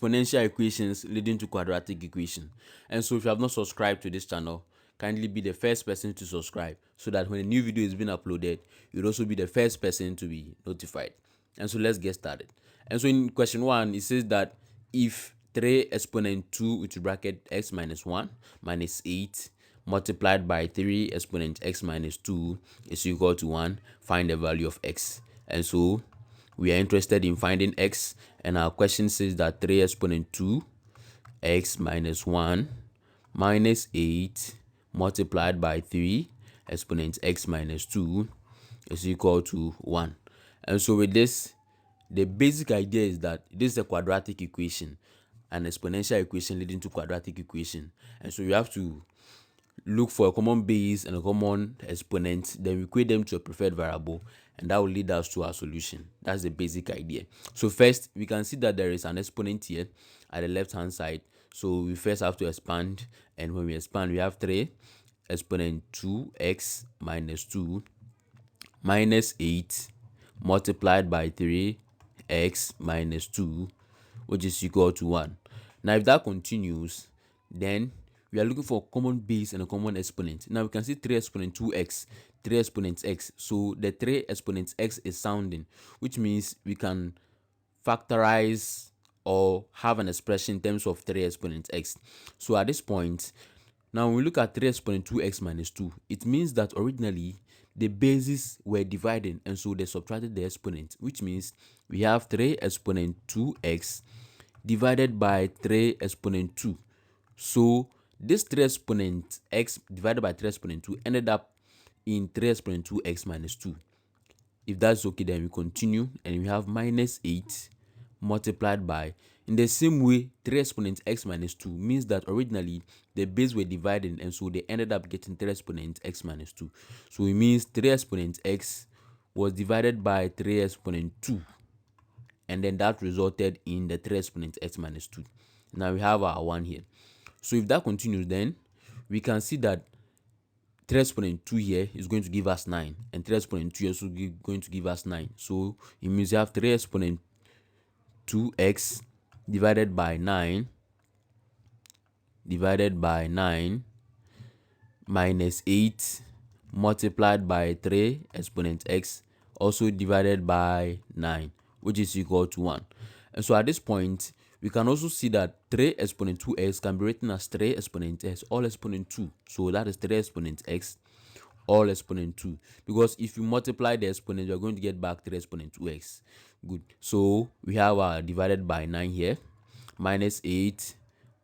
exponential equations leading to quadratic equation. And so if you have not subscribed to this channel, kindly be the first person to subscribe so that when a new video is being uploaded, you'll also be the first person to be notified. And so let's get started. And so in question 1, it says that if 3 exponent 2 with bracket x minus 1 minus 8 multiplied by 3 exponent x minus 2 is equal to 1, find the value of x. And so we are interested in finding x, and our question says that 3 exponent 2 x minus 1 minus 8 multiplied by 3 exponent x minus 2 is equal to 1. And so with this, the basic idea is that this is a quadratic equation, an exponential equation leading to quadratic equation. And so you have to look for a common base and a common exponent, then we equate them to a preferred variable, and that will lead us to our solution. That's the basic idea. So first, we can see that there is an exponent here at the left hand side. So we first have to expand, and when we expand, we have 3 exponent 2x minus 2 minus 8 multiplied by 3x minus 2, which is equal to 1. Now if that continues, then we are looking for a common base and a common exponent. Now we can see 3 exponent 2x, 3 exponent x. So the 3 exponent x is sounding, which means we can factorize or have an expression in terms of 3 exponent x. So at this point, now when we look at 3 exponent 2x minus 2, it means that originally the bases were dividing, and so they subtracted the exponent, which means we have 3 exponent 2x divided by 3 exponent 2. So this 3 exponent x divided by 3 exponent 2 ended up in 3 exponent 2x minus 2. If that's okay, then we continue, and we have minus 8 multiplied by, in the same way, 3 exponent x minus 2 means that originally the base were dividing, and so they ended up getting 3 exponent x minus 2. So it means 3 exponent x was divided by 3 exponent 2, and then that resulted in the 3 exponent x minus 2. Now we have our 1 here. So if that continues, then we can see that 3 exponent 2 here is going to give us 9, and 3 exponent 2 is also going to give us 9. So it means you have 3 exponent 2x divided by 9 minus 8 multiplied by 3 exponent x also divided by 9, which is equal to 1. And so at this point, we can also see that 3 exponent 2x can be written as 3 exponent x all exponent 2. So that is 3 exponent x all exponent 2, because if you multiply the exponent, you're going to get back 3 exponent 2x. Good. So we have our divided by 9 here, minus 8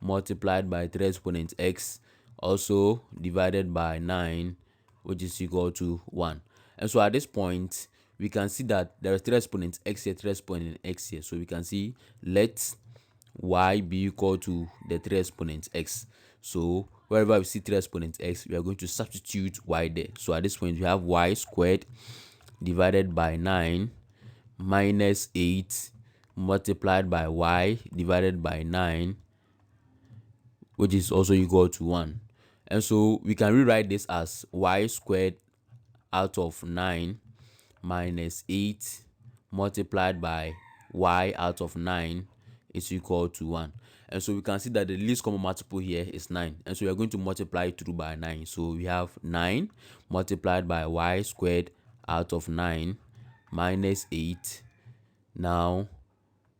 multiplied by 3 exponent x also divided by 9, which is equal to 1. And so at this point, we can see that there is 3 exponent x here, 3 exponent x here. So we can see let y be equal to the 3 exponent x. So wherever we see 3 exponent x, we are going to substitute y there. So at this point, we have y squared divided by 9 minus 8 multiplied by y divided by 9, which is also equal to 1. And so we can rewrite this as y squared out of 9 minus 8 multiplied by y out of 9 is equal to 1. And so we can see that the least common multiple here is 9. And so we are going to multiply it through by 9. So we have 9 multiplied by y squared out of 9 minus 8. Now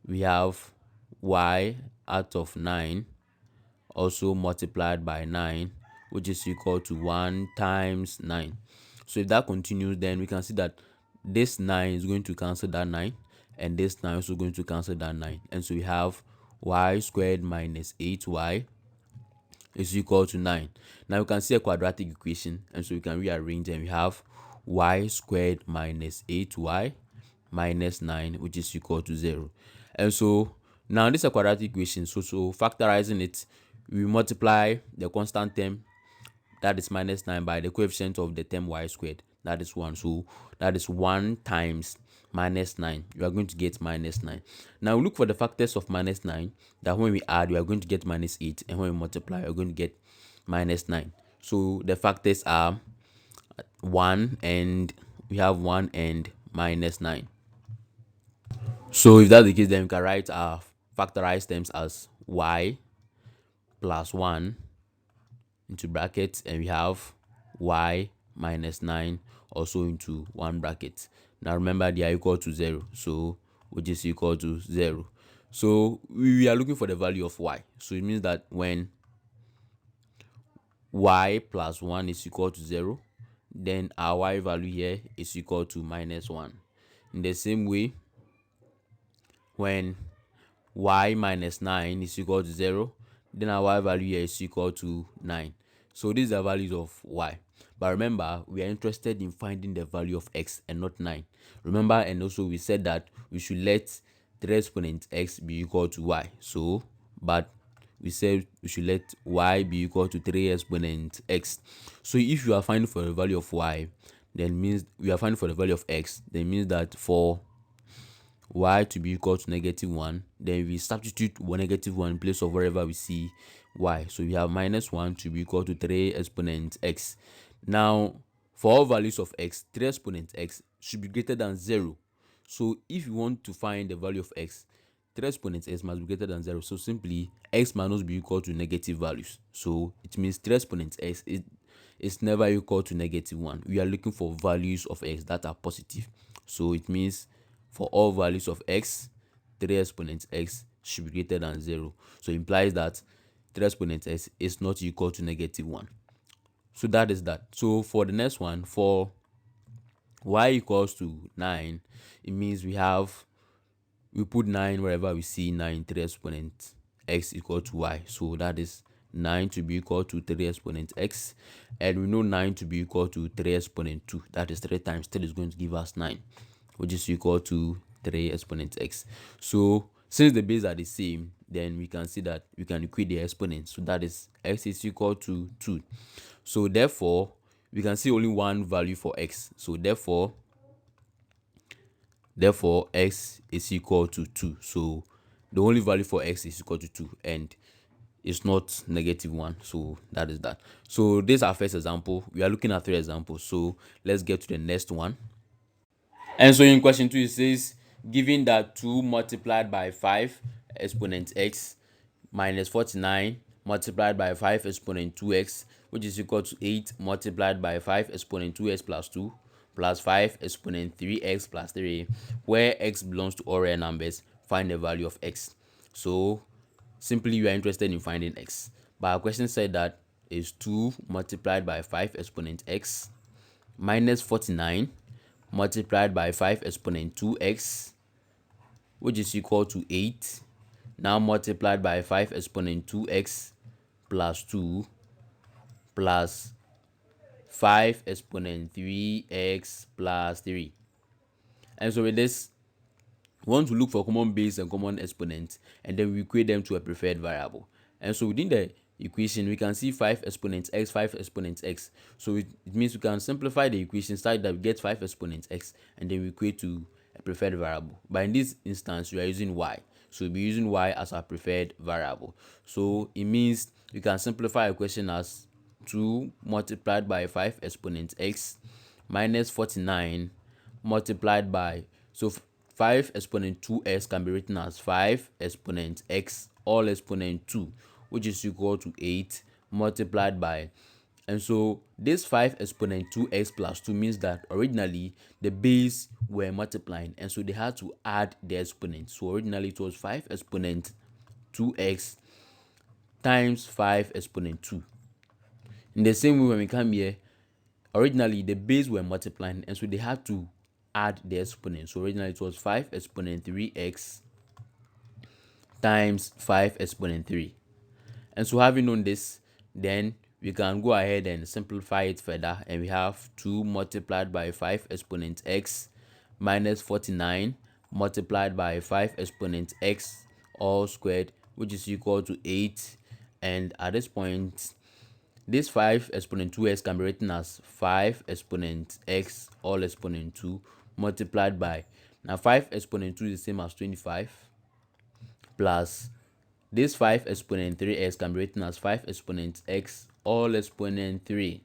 we have y out of 9 also multiplied by 9, which is equal to 1 times 9. So if that continues, then we can see that this 9 is going to cancel that 9, and this 9 is also going to cancel that 9. And so we have y squared minus 8y is equal to 9. Now we can see a quadratic equation, and so we can rearrange, and we have y squared minus 8y minus 9, which is equal to 0. And so now this is a quadratic equation. So factorizing it, we multiply the constant term, that is minus 9, by the coefficient of the term y squared, that is 1. So that is 1 times minus 9. You are going to get minus 9. Now we look for the factors of minus 9, that when we add, we are going to get minus 8, and when we multiply, we are going to get minus 9. So the factors are 1, and we have 1 and minus 9. So if that's the case, then we can write our factorize terms as y plus 1 into brackets, and we have y minus 9 also into one bracket. Now remember, they are equal to 0, so which is equal to 0. So we are looking for the value of y. So it means that when y plus 1 is equal to 0, then our y value here is equal to minus 1. In the same way, when y minus 9 is equal to 0, then our y value here is equal to 9. So these are values of y. But remember, we are interested in finding the value of x and not 9. Remember, and also we said that we should let 3 exponent x be equal to y. So, but we said we should let y be equal to 3 exponent x. So if you are finding for the value of y, then means we are finding for the value of x, then means that for y to be equal to -1, then we substitute -1 in place of wherever we see y. So we have -1 to be equal to 3 exponent x. Now, for all values of x, 3 exponent x should be greater than 0. So if you want to find the value of x, 3 exponent x must be greater than 0. So simply, x must be equal to negative values. So it means 3 exponent x is never equal to -1. We are looking for values of x that are positive. So it means for all values of x, 3 exponent x should be greater than 0. So it implies that 3 exponent x is not equal to -1. So that is that. So for the next one, for y equals to 9, it means we put 9 wherever we see 9, 3 exponent x equal to y. So that is 9 to be equal to 3 exponent x, and we know 9 to be equal to 3 exponent 2. That is 3 times 3 is going to give us 9, which is equal to 3 exponent x. So since the bases are the same, then we can see that we can equate the exponents. So that is x is equal to 2. So therefore, we can see only one value for x. So therefore x is equal to 2. So the only value for x is equal to 2, and it's not -1. So that is that. So this is our first example. We are looking at 3 examples. So let's get to the next one. And so in question 2, it says, given that 2 multiplied by 5 exponent x minus 49 multiplied by 5 exponent 2x, which is equal to 8 multiplied by 5 exponent 2x plus 2 plus 5 exponent 3x plus 3, where x belongs to all real numbers, find the value of x. So simply, we are interested in finding x. But our question said that is 2 multiplied by 5 exponent x minus 49 multiplied by 5 exponent 2x, which is equal to 8, now multiplied by 5 exponent 2x plus 2 plus 5 exponent 3x plus 3. And so with this, we want to look for common base and common exponent, and then we equate them to a preferred variable. And so within the equation, we can see 5 exponents x, 5 exponents x. So it means we can simplify the equation such that we get 5 exponents x, and then we equate to a preferred variable. But in this instance, we are using y. So we'll be using y as our preferred variable. So it means we can simplify a equation as 2 multiplied by 5 exponents x minus 49 multiplied by, so 5 exponent 2x can be written as 5 exponent x all exponent 2, which is equal to 8 multiplied by, and so this 5 exponent 2x plus 2 means that originally the base were multiplying, and so they had to add the exponent. So originally it was 5 exponent 2x times 5 exponent 2. In the same way, when we come here, originally the base were multiplying, and so they had to add the exponent. So originally it was 5 exponent 3x times 5 exponent 3. And so having known this, then we can go ahead and simplify it further, and we have 2 multiplied by 5 exponent x minus 49 multiplied by 5 exponent x all squared, which is equal to 8. And at this point, this 5 exponent 2x can be written as 5 exponent x all exponent 2 multiplied by, now 5 exponent 2 is the same as 25, plus this 5 exponent 3x can be written as 5 exponent x all exponent 3.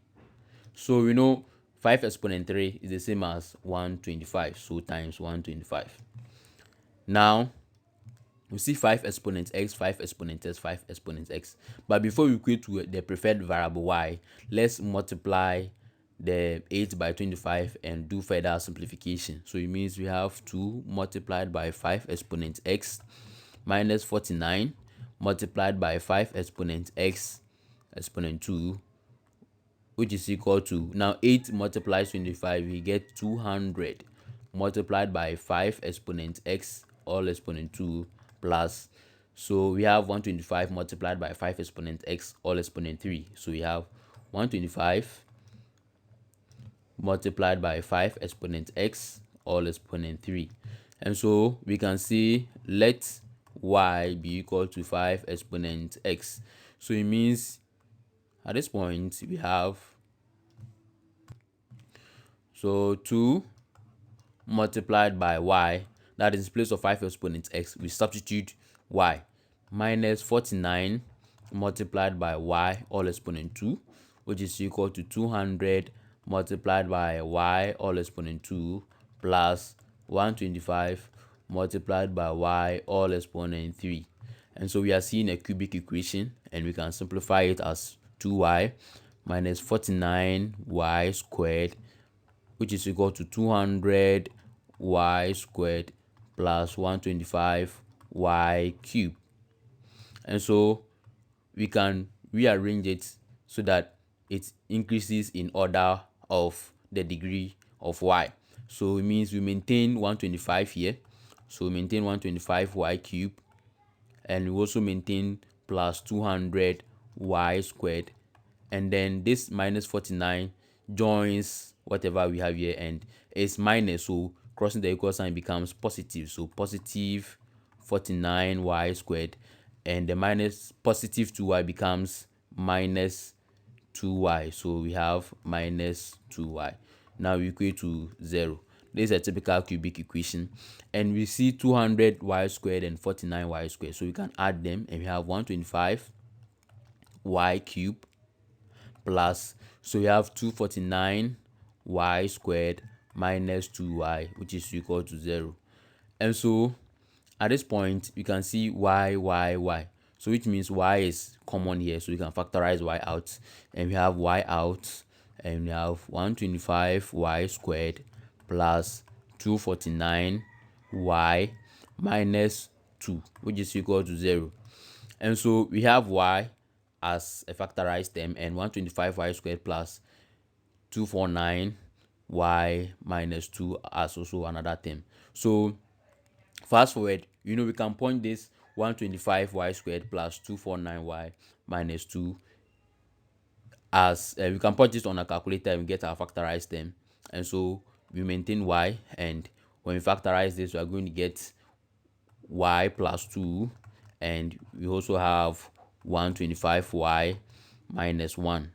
So we know 5 exponent 3 is the same as 125, so times 125. Now we see 5 exponent x, 5 exponent x, 5 exponent x. But before we equate to the preferred variable y, let's multiply the 8 by 25 and do further simplification. So it means we have 2 multiplied by 5 exponent x minus 49 multiplied by 5 exponent x exponent 2, which is equal to, now 8 multiplies 25, we get 200 multiplied by 5 exponent x all exponent 2 plus, so we have 125 multiplied by 5 exponent x all exponent 3, so we have 125 multiplied by 5 exponent x all exponent 3. And so we can see let y be equal to 5 exponent x. So it means at this point we have, so 2 multiplied by y, that is in place of 5 exponent x, we substitute y, minus 49 multiplied by y all exponent 2, which is equal to 200 multiplied by y all exponent 2 plus 125 multiplied by y all exponent 3. And so we are seeing a cubic equation, and we can simplify it as 2y minus 49y squared, which is equal to 200 y squared plus 125 y cubed. And so we can rearrange it so that it increases in order of the degree of y. So it means we maintain 125 here, so we maintain 125 y cubed, and we also maintain plus 200 y squared, and then this minus 49 joins whatever we have here and it's minus, so crossing the equal sign becomes positive, so positive 49y squared, and the minus positive 2y becomes minus 2y, so we have minus 2y. Now we equate to 0. This is a typical cubic equation, and we see 200y squared and 49y squared, so we can add them and we have 125 y cubed plus, so we have 249 y squared minus 2y, which is equal to 0. And so at this point we can see y, so which means y is common here, so we can factorize y out, and we have y out, and we have 125 y squared plus 249 y minus 2, which is equal to 0. And so we have y as a factorized term, and 125 y squared plus 249 y minus 2 as also another term. So fast forward, we can point this 125 y squared plus 249 y minus 2 as we can put this on a calculator and get our factorized term. And so we maintain y, and when we factorize this, we are going to get y plus 2, and we also have 125y minus 1,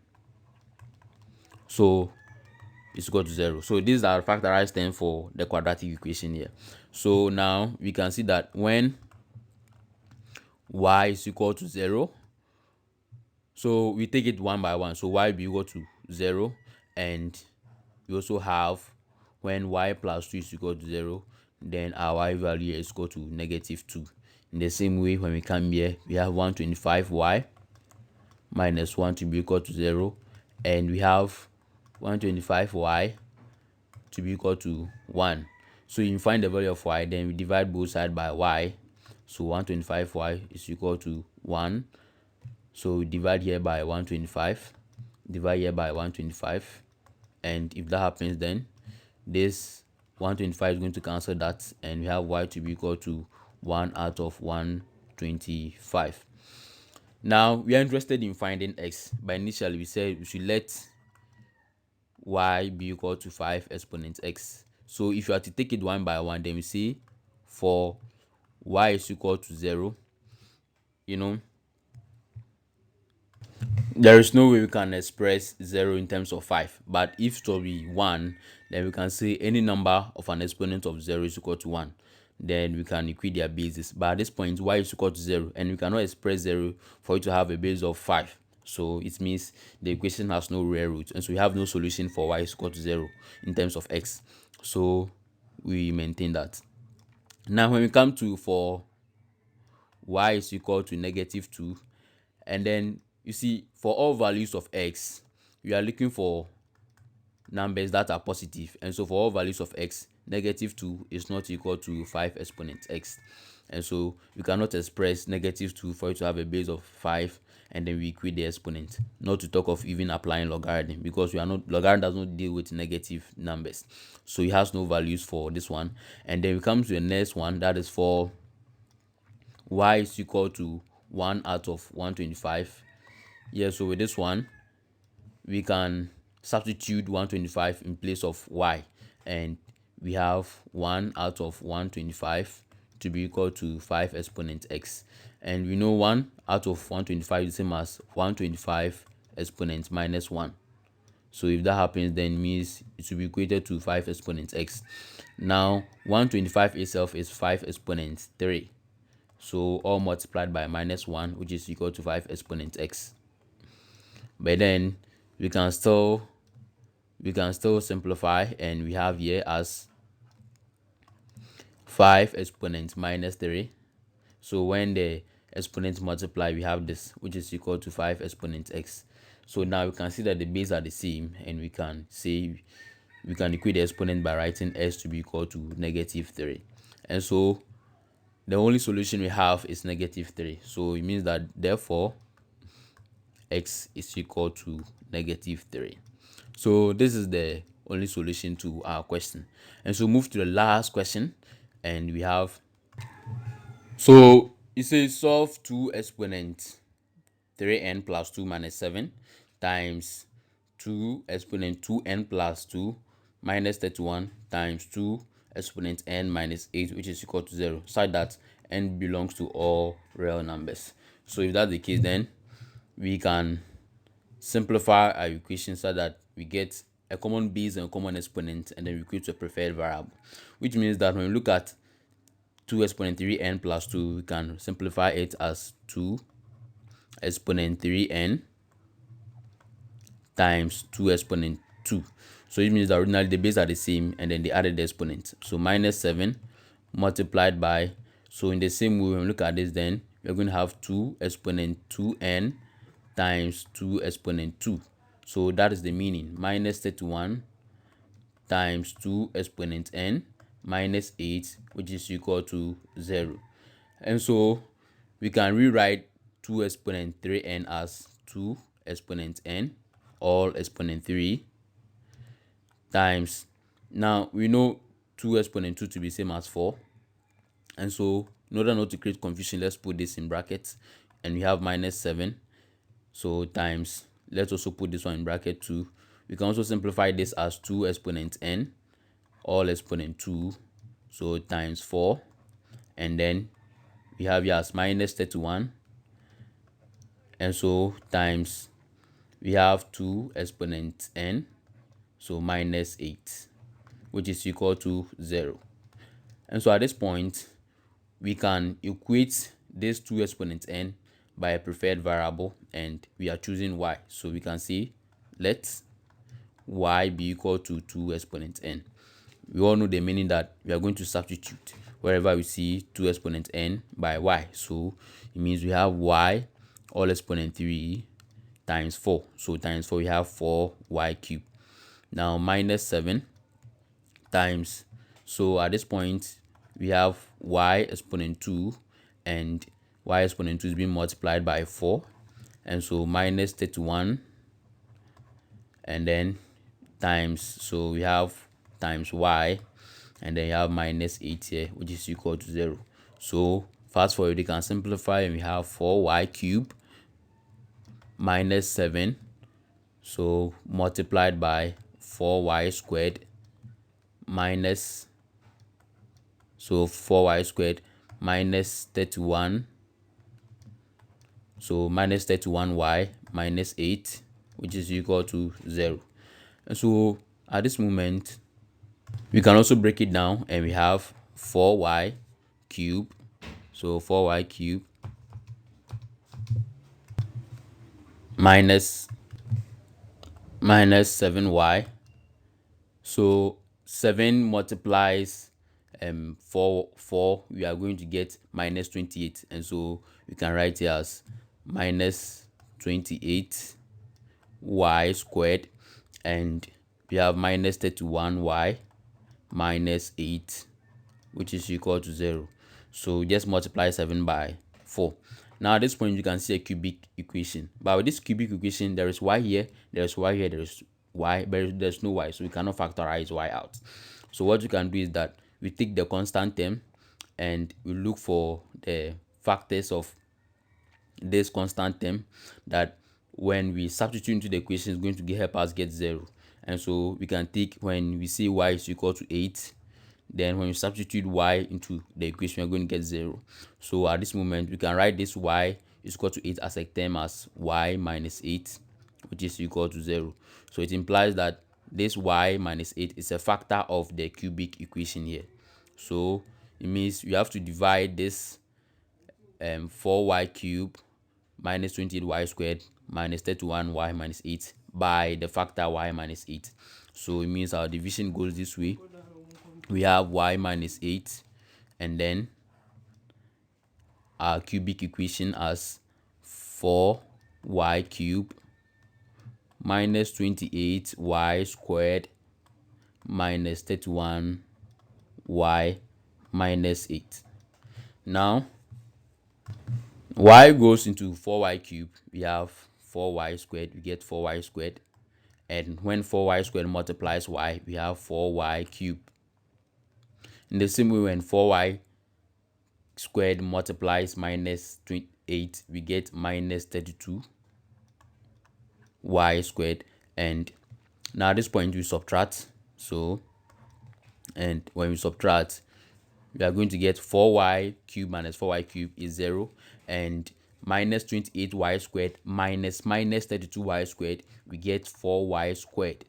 so it's equal to 0. So this is our factorized term for the quadratic equation here. So now we can see that when y is equal to 0, so we take it one by one, so y will be equal to 0, and we also have when y plus 2 is equal to 0, then our y value is equal to negative 2. In the same way, when we come here, we have 125y minus 1 to be equal to 0, and we have 125y to be equal to 1. So you find the value of y, then we divide both sides by y, so 125y is equal to 1. So we divide here by 125, divide here by 125, and if that happens, then this 125 is going to cancel that, and we have y to be equal to 1 out of 125. Now we are interested in finding x, but initially we said we should let y be equal to 5 exponent x. So if you are to take it one by one, then we see for y is equal to 0, there is no way we can express 0 in terms of 5, but if it will be 1, then we can say any number of an exponent of 0 is equal to 1, then we can equate their bases. But at this point, y is equal to 0, and we cannot express 0 for it to have a base of 5, so it means the equation has no real root, and so we have no solution for y is equal to 0 in terms of x, so we maintain that. Now when we come to for y is equal to negative 2. And then you see, for all values of x, we are looking for numbers that are positive. And so for all values of x, negative 2 is not equal to 5 exponent x. And so you cannot express negative 2 for it to have a base of 5 and then we equate the exponent. Not to talk of even applying logarithm, because logarithm does not deal with negative numbers. So it has no values for this one. And then we come to the next one, that is for y is equal to 1 out of 125. Yeah, so with this one, we can substitute 125 in place of y, and we have 1 out of 125 to be equal to 5 exponent x. And we know 1 out of 125 is the same as 125 exponent minus 1. So if that happens, then it means it will be equated to 5 exponent x. Now 125 itself is 5 exponent 3. So all multiplied by minus 1, which is equal to 5 exponent x. But then we can still simplify, and we have here as 5 exponent minus 3. So when the exponents multiply, we have this, which is equal to 5 exponent x. So now we can see that the bases are the same, and we can equate the exponent by writing s to be equal to negative 3. And so the only solution we have is negative 3. So it means that therefore x is equal to negative 3. So this is the only solution to our question. And so move to the last question, and we have, so it says solve 2 exponent 3n plus 2 minus 7 times 2 exponent 2n plus 2 minus 31 times 2 exponent n minus 8, which is equal to 0, such that n belongs to all real numbers. So if that's the case, then we can simplify our equation so that we get a common base and a common exponent, and then we equate to a preferred variable, which means that when we look at 2 exponent 3n plus 2, we can simplify it as 2 exponent 3n times 2 exponent 2. So it means that originally the bases are the same, and then they added the exponent. So minus 7 multiplied by, so in the same way when we look at this, then we're going to have 2 exponent 2n times 2 exponent 2. So that is the meaning, minus 31 times 2 exponent n minus 8, which is equal to 0. And so we can rewrite 2 exponent 3n as 2 exponent n all exponent 3 times, now we know 2 exponent 2 to be same as 4. And so in order not to create confusion, let's put this in brackets, and we have minus 7. So times, let's also put this one in bracket 2. We can also simplify this as 2 exponent n all exponent 2, so times 4. And then we have here as minus 31, and so times, we have 2 exponent n, so minus 8, which is equal to 0. And so at this point, we can equate this 2 exponent n by a preferred variable, and we are choosing y. So we can say let y be equal to 2 exponent n. We all know the meaning that we are going to substitute wherever we see 2 exponent n by y. So it means we have y all exponent 3 times 4. So times 4, we have 4y cubed. Now minus 7 times, so at this point we have y exponent 2, and y exponent 2 is being multiplied by 4, and so minus 31, and then times, so we have times y, and then you have minus 8 here, which is equal to 0. So fast forward, you can simplify, and we have 4y cubed minus 7, so multiplied by 4y squared minus, so 4y squared minus 31, so minus 31y minus 8, which is equal to 0. And so at this moment, we can also break it down, and we have 4y cubed, so 4y cubed minus 7y. So 7 multiplies 4 we are going to get minus 28, and so you can write it as minus 28 y squared, and we have minus 31y minus 8, which is equal to 0. So just multiply 7 by 4. Now at this point you can see a cubic equation, but with this cubic equation there is y here, there is y here, there is y, but there's no y, so we cannot factorize y out. So what you can do is that we take the constant term and we look for the factors of this constant term that when we substitute into the equation is going to help us get 0. And so we can take, when we say y is equal to 8, then when you substitute y into the equation, we're going to get 0. So at this moment, we can write this y is equal to 8 as a term as y minus 8, which is equal to 0. So it implies that this y minus 8 is a factor of the cubic equation here. So it means you have to divide this 4y cubed minus 28y squared minus 31y minus 8 by the factor y minus 8. So it means our division goes this way. We have y minus 8, and then our cubic equation as 4y cubed minus 28y squared minus 31y minus 8. Now y goes into 4y cubed, we have 4y squared, we get 4y squared, and when 4y squared multiplies y, we have 4y cubed. In the same way, when 4y squared multiplies minus 28, we get minus 32y squared. And now at this point we subtract. So, and when we subtract, we are going to get 4y cubed minus 4y cubed is 0, and minus 28y squared minus 32y squared, we get 4y squared.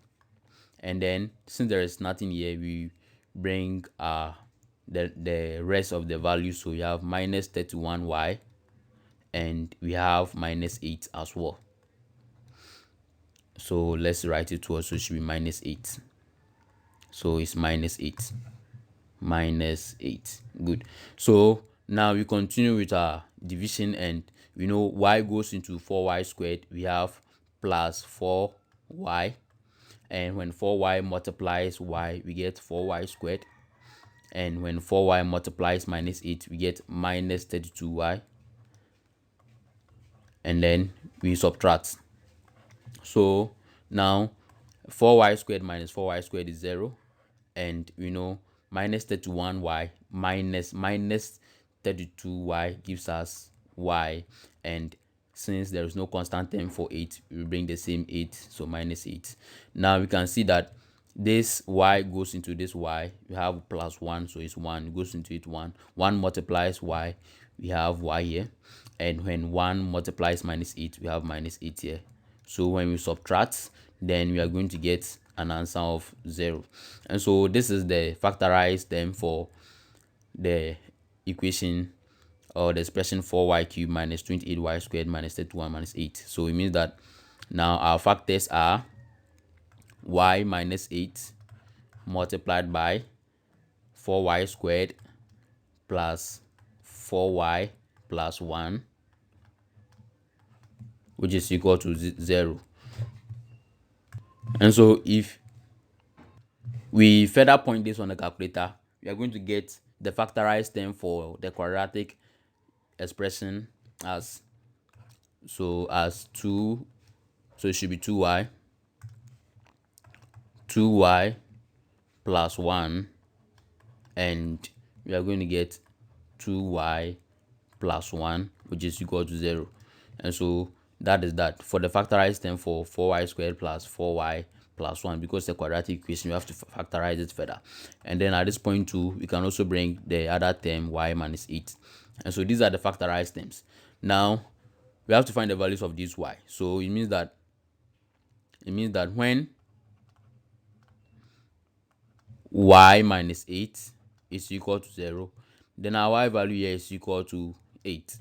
And then since there is nothing here, we bring the rest of the values. So we have minus 31y, and we have minus 8 as well. So let's write it to us. So it should be minus 8. So it's minus 8. Minus 8. Good. So now we continue with our division, and we know y goes into 4y squared. We have plus 4y, and when 4y multiplies y, we get 4y squared, and when 4y multiplies minus 8, we get minus 32y, and then we subtract. So now 4y squared minus 4y squared is 0, and we know minus 31y minus 32y gives us y, and since there is no constant term for 8, we bring the same 8, so minus 8. Now we can see that this y goes into this y, we have plus 1, so it's 1, it goes into it 1 multiplies y, we have y here, and when 1 multiplies minus 8, we have minus 8 here. So when we subtract, then we are going to get an answer of 0. And so this is the factorized term for the equation or the expression 4y cubed minus 28y squared minus 31 minus 8. So it means that now our factors are y minus 8 multiplied by 4y squared plus 4y plus 1, which is equal to 0. And so if we further point this on the calculator, we are going to get the factorized term for the quadratic expression as 2, so it should be 2y plus 1, and we are going to get 2y plus 1, which is equal to 0. And so that is that for the factorized term for 4y squared plus 4y plus 1. Because the quadratic equation, we have to factorize it further. And then at this point too, we can also bring the other term y minus 8. And so these are the factorized terms. Now we have to find the values of these y. So it means that when y minus 8 is equal to 0, then our y value here is equal to 8.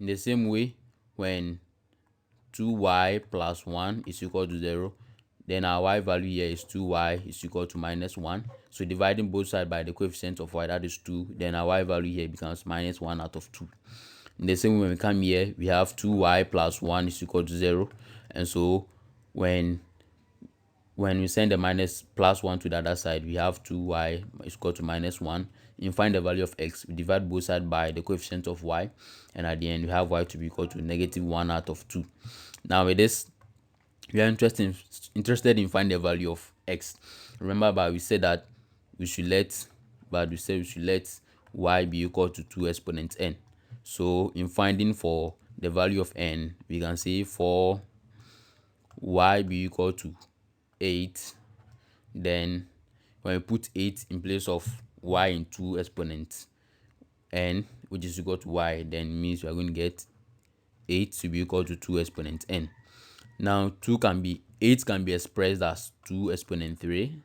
In the same way, when 2y plus 1 is equal to 0, then our y value here is 2y is equal to minus 1. So dividing both sides by the coefficient of y, that is 2, then our y value here becomes minus 1 out of 2. In the same way, when we come here, we have 2y plus 1 is equal to 0. And so when we send the minus plus 1 to the other side, we have 2y is equal to minus 1. You find the value of x, we divide both sides by the coefficient of y, and at the end we have y to be equal to negative 1 out of 2. Now with this, we are interested in finding the value of x. Remember, but we said that we should let y be equal to 2 exponent n. So in finding for the value of n, we can say for y be equal to 8, then when we put 8 in place of y in 2 exponents n, which is equal to y, then means we are going to get 8 to be equal to 2 exponent n. Now 8 can be expressed as 2 exponent 3,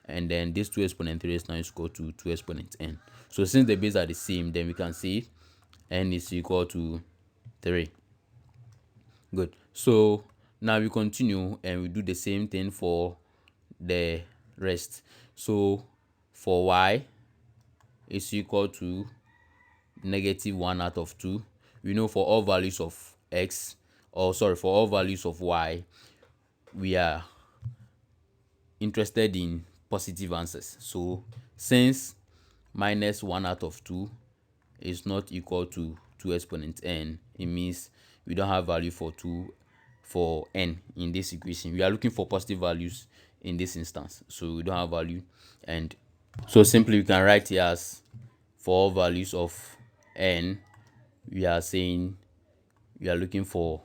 and then this 2 exponent 3 is now equal to 2 exponent n. So since the bases are the same, then we can say n is equal to 3. Good. So now we continue and we do the same thing for the rest. So for y is equal to negative 1 out of 2. We know for all values of x, for all values of y, we are interested in positive answers. So since minus 1 out of 2 is not equal to 2 exponent n, it means we don't have value for n in this equation. We are looking for positive values in this instance, so we don't have value. And so simply we can write here as for all values of n, we are saying we are looking for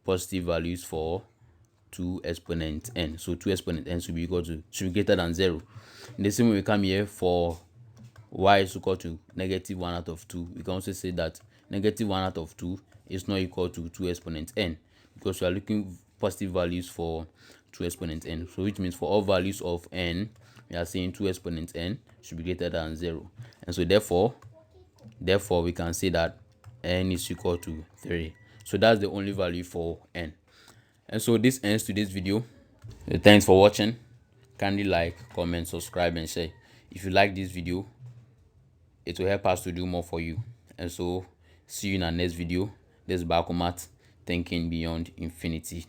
positive values for 2 exponent n. So 2 exponent n should be greater than 0. In the same way, we come here for y is equal to negative 1 out of 2. We can also say that negative 1 out of 2 is not equal to 2 exponent n, because we are looking positive values for 2 exponent n. So which means for all values of n, we are saying 2 exponent n should be greater than 0. And so therefore we can say that n is equal to 3. So that's the only value for n. And so this ends today's video. Thanks for watching. Kindly like, comment, subscribe, and share. If you like this video, it will help us to do more for you. And so see you in our next video. This is Bakumat, thinking beyond infinity.